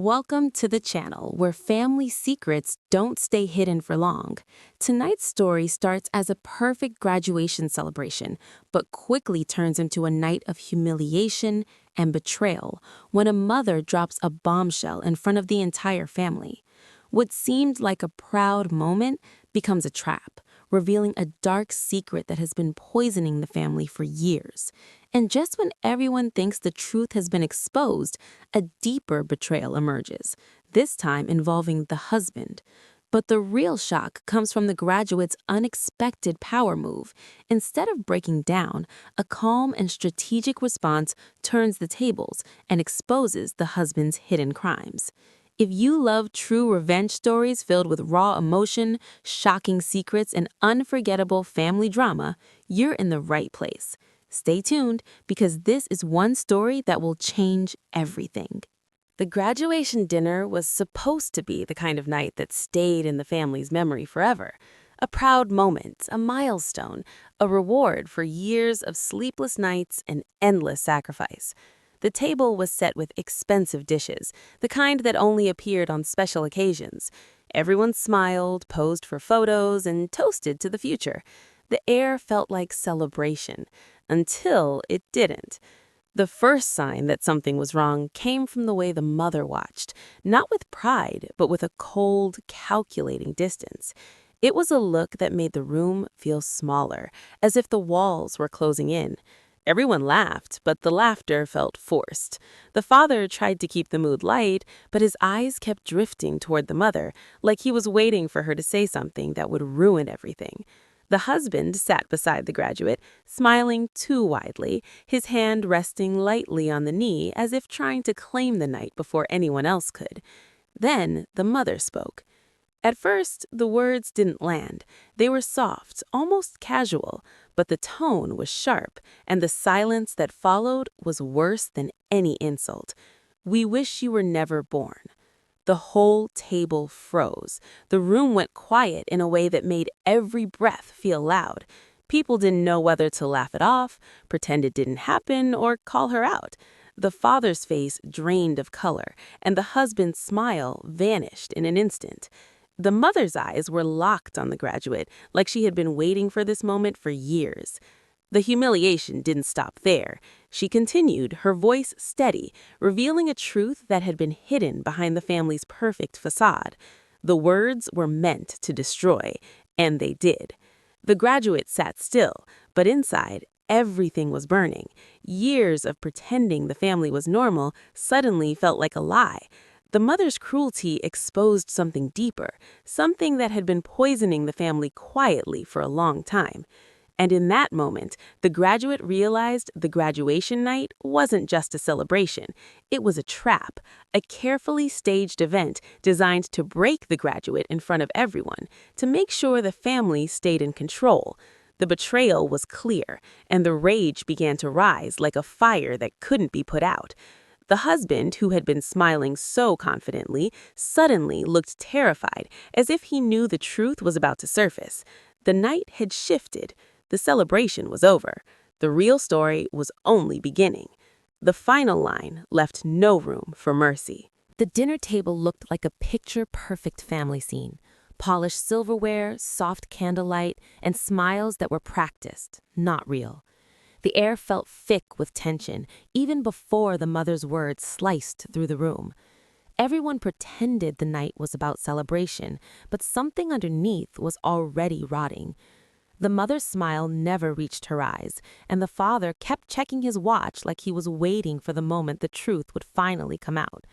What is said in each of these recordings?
Welcome to the channel where family secrets don't stay hidden for long. Tonight's story starts as a perfect graduation celebration, but quickly turns into a night of humiliation and betrayal when a mother drops a bombshell in front of the entire family. What seemed like a proud moment becomes a trap, revealing a dark secret that has been poisoning the family for years. And just when everyone thinks the truth has been exposed, a deeper betrayal emerges, this time involving the husband. But the real shock comes from the graduate's unexpected power move. Instead of breaking down, a calm and strategic response turns the tables and exposes the husband's hidden crimes. If you love true revenge stories filled with raw emotion, shocking secrets, and unforgettable family drama, you're in the right place. Stay tuned because this is one story that will change everything. The graduation dinner was supposed to be the kind of night that stayed in the family's memory forever. A proud moment, a milestone, a reward for years of sleepless nights and endless sacrifice. The table was set with expensive dishes, the kind that only appeared on special occasions. Everyone smiled, posed for photos, and toasted to the future. The air felt like celebration, until it didn't. The first sign that something was wrong came from the way the mother watched, not with pride, but with a cold, calculating distance. It was a look that made the room feel smaller, as if the walls were closing in. Everyone laughed, but the laughter felt forced. The father tried to keep the mood light, but his eyes kept drifting toward the mother, like he was waiting for her to say something that would ruin everything. The husband sat beside the graduate, smiling too widely, his hand resting lightly on the knee as if trying to claim the night before anyone else could. Then the mother spoke. At first, the words didn't land. They were soft, almost casual, but the tone was sharp, and the silence that followed was worse than any insult. "We wish you were never born." The whole table froze. The room went quiet in a way that made every breath feel loud. People didn't know whether to laugh it off, pretend it didn't happen, or call her out. The father's face drained of color, and the husband's smile vanished in an instant. The mother's eyes were locked on the graduate, like she had been waiting for this moment for years. The humiliation didn't stop there. She continued, her voice steady, revealing a truth that had been hidden behind the family's perfect facade. The words were meant to destroy, and they did. The graduate sat still, but inside, everything was burning. Years of pretending the family was normal suddenly felt like a lie. The mother's cruelty exposed something deeper, something that had been poisoning the family quietly for a long time. And in that moment, the graduate realized the graduation night wasn't just a celebration. It was a trap, a carefully staged event designed to break the graduate in front of everyone, to make sure the family stayed in control. The betrayal was clear, and the rage began to rise like a fire that couldn't be put out. The husband, who had been smiling so confidently, suddenly looked terrified, as if he knew the truth was about to surface. The night had shifted. The celebration was over. The real story was only beginning. The final line left no room for mercy. The dinner table looked like a picture-perfect family scene. Polished silverware, soft candlelight, and smiles that were practiced, not real. The air felt thick with tension, even before the mother's words sliced through the room. Everyone pretended the night was about celebration, but something underneath was already rotting. The mother's smile never reached her eyes, and the father kept checking his watch like he was waiting for the moment the truth would finally come out.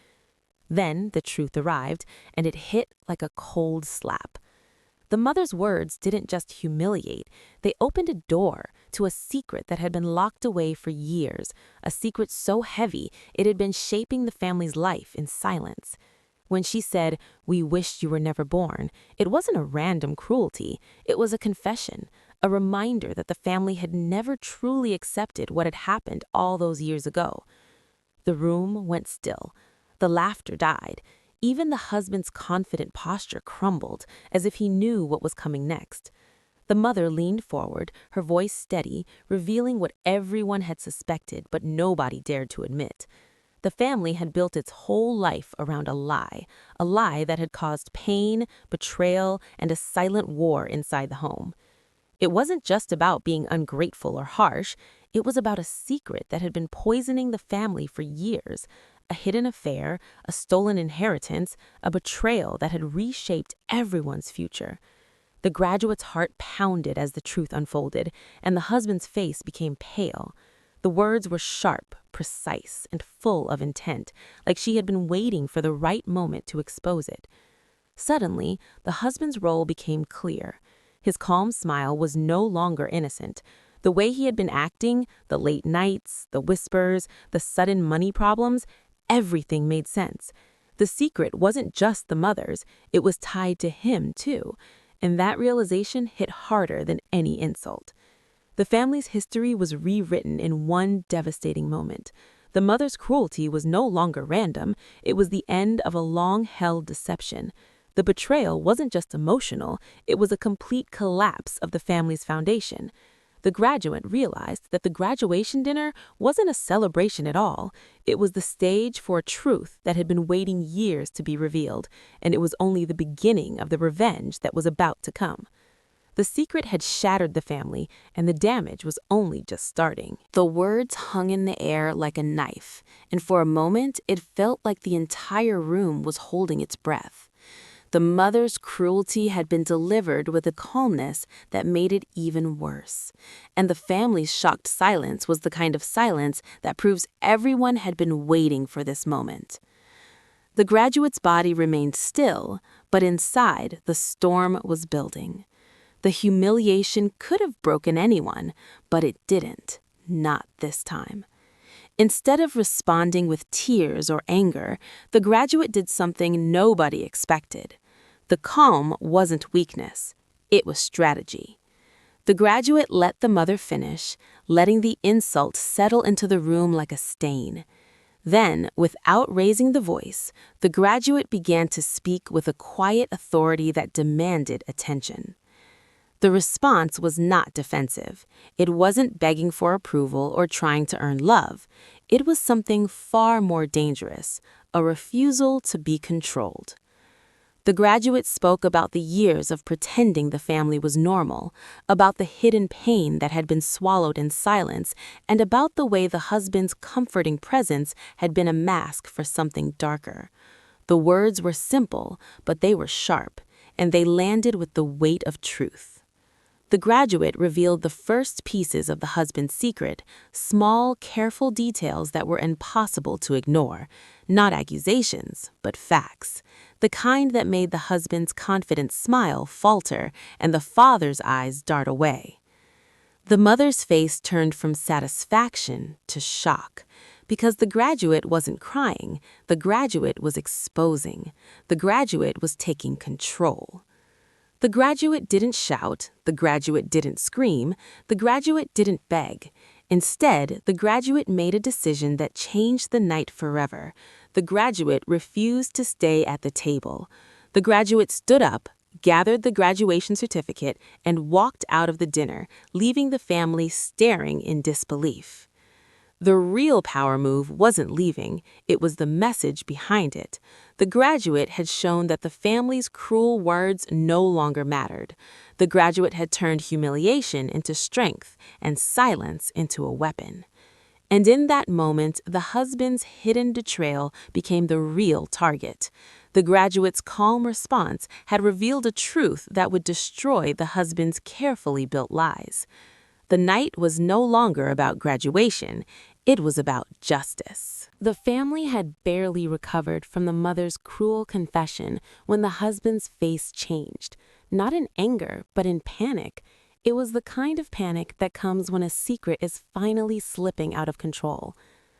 Then the truth arrived, and it hit like a cold slap. The mother's words didn't just humiliate, they opened a door to a secret that had been locked away for years, a secret so heavy it had been shaping the family's life in silence. When she said, "We wish you were never born," it wasn't a random cruelty, it was a confession, a reminder that the family had never truly accepted what had happened all those years ago. The room went still. The laughter died. Even the husband's confident posture crumbled, as if he knew what was coming next. The mother leaned forward, her voice steady, revealing what everyone had suspected but nobody dared to admit. The family had built its whole life around a lie that had caused pain, betrayal, and a silent war inside the home. It wasn't just about being ungrateful or harsh, it was about a secret that had been poisoning the family for years. A hidden affair, a stolen inheritance, a betrayal that had reshaped everyone's future. The graduate's heart pounded as the truth unfolded, and the husband's face became pale. The words were sharp, precise, and full of intent, like she had been waiting for the right moment to expose it. Suddenly, the husband's role became clear. His calm smile was no longer innocent. The way he had been acting, the late nights, the whispers, the sudden money problems, everything made sense. The secret wasn't just the mother's, it was tied to him too. And that realization hit harder than any insult. The family's history was rewritten in one devastating moment. The mother's cruelty was no longer random, it was the end of a long-held deception. The betrayal wasn't just emotional, it was a complete collapse of the family's foundation. The graduate realized that the graduation dinner wasn't a celebration at all. It was the stage for a truth that had been waiting years to be revealed, and it was only the beginning of the revenge that was about to come. The secret had shattered the family, and the damage was only just starting. The words hung in the air like a knife, and for a moment it felt like the entire room was holding its breath. The mother's cruelty had been delivered with a calmness that made it even worse. And the family's shocked silence was the kind of silence that proves everyone had been waiting for this moment. The graduate's body remained still, but inside, the storm was building. The humiliation could have broken anyone, but it didn't. Not this time. Instead of responding with tears or anger, the graduate did something nobody expected. The calm wasn't weakness, it was strategy. The graduate let the mother finish, letting the insult settle into the room like a stain. Then, without raising the voice, the graduate began to speak with a quiet authority that demanded attention. The response was not defensive. It wasn't begging for approval or trying to earn love. It was something far more dangerous, a refusal to be controlled. The graduate spoke about the years of pretending the family was normal, about the hidden pain that had been swallowed in silence, and about the way the husband's comforting presence had been a mask for something darker. The words were simple, but they were sharp, and they landed with the weight of truth. The graduate revealed the first pieces of the husband's secret, small, careful details that were impossible to ignore. Not accusations, but facts. The kind that made the husband's confident smile falter and the father's eyes dart away. The mother's face turned from satisfaction to shock. Because the graduate wasn't crying, the graduate was exposing. The graduate was taking control. The graduate didn't shout, the graduate didn't scream, the graduate didn't beg. Instead, the graduate made a decision that changed the night forever. The graduate refused to stay at the table. The graduate stood up, gathered the graduation certificate, and walked out of the dinner, leaving the family staring in disbelief. The real power move wasn't leaving, it was the message behind it. The graduate had shown that the family's cruel words no longer mattered. The graduate had turned humiliation into strength and silence into a weapon. And in that moment, the husband's hidden betrayal became the real target. The graduate's calm response had revealed a truth that would destroy the husband's carefully built lies. The night was no longer about graduation, it was about justice. The family had barely recovered from the mother's cruel confession when the husband's face changed, not in anger, but in panic. It was the kind of panic that comes when a secret is finally slipping out of control.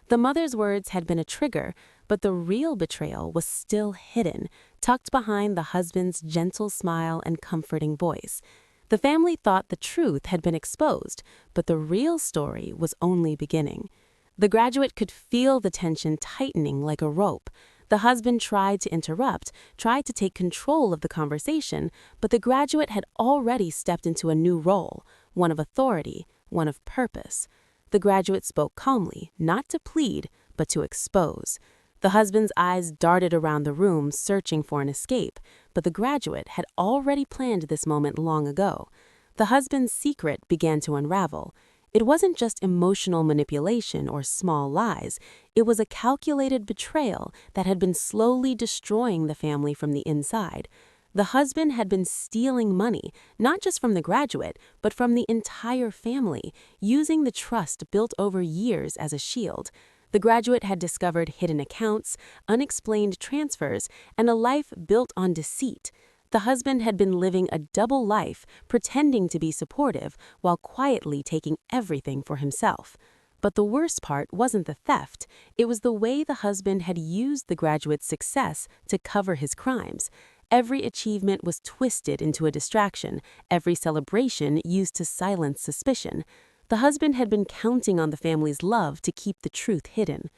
The mother's words had been a trigger, but the real betrayal was still hidden, tucked behind the husband's gentle smile and comforting voice. The family thought the truth had been exposed, but the real story was only beginning. The graduate could feel the tension tightening like a rope. The husband tried to interrupt, tried to take control of the conversation, but the graduate had already stepped into a new role, one of authority, one of purpose. The graduate spoke calmly, not to plead, but to expose. The husband's eyes darted around the room, searching for an escape, but the graduate had already planned this moment long ago. The husband's secret began to unravel. It wasn't just emotional manipulation or small lies. It was a calculated betrayal that had been slowly destroying the family from the inside. The husband had been stealing money, not just from the graduate, but from the entire family, using the trust built over years as a shield. The graduate had discovered hidden accounts, unexplained transfers, and a life built on deceit. The husband had been living a double life, pretending to be supportive while quietly taking everything for himself. But the worst part wasn't the theft. It was the way the husband had used the graduate's success to cover his crimes. Every achievement was twisted into a distraction, every celebration used to silence suspicion. The husband had been counting on the family's love to keep the truth hidden.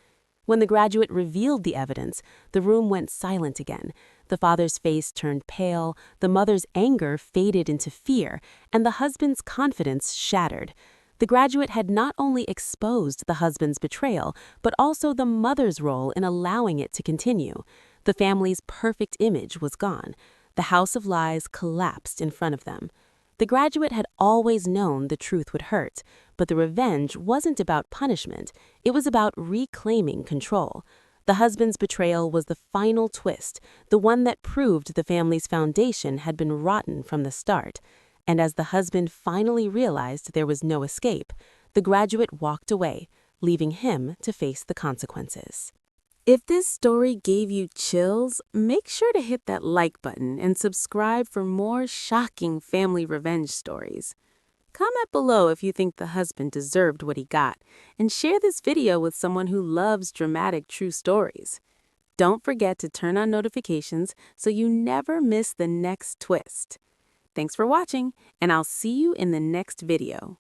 When the graduate revealed the evidence, the room went silent again. The father's face turned pale, the mother's anger faded into fear, and the husband's confidence shattered. The graduate had not only exposed the husband's betrayal, but also the mother's role in allowing it to continue. The family's perfect image was gone. The house of lies collapsed in front of them. The graduate had always known the truth would hurt, but the revenge wasn't about punishment. It was about reclaiming control. The husband's betrayal was the final twist, the one that proved the family's foundation had been rotten from the start. And as the husband finally realized there was no escape, the graduate walked away, leaving him to face the consequences. If this story gave you chills, make sure to hit that like button and subscribe for more shocking family revenge stories. Comment below if you think the husband deserved what he got, and share this video with someone who loves dramatic true stories. Don't forget to turn on notifications so you never miss the next twist. Thanks for watching, and I'll see you in the next video.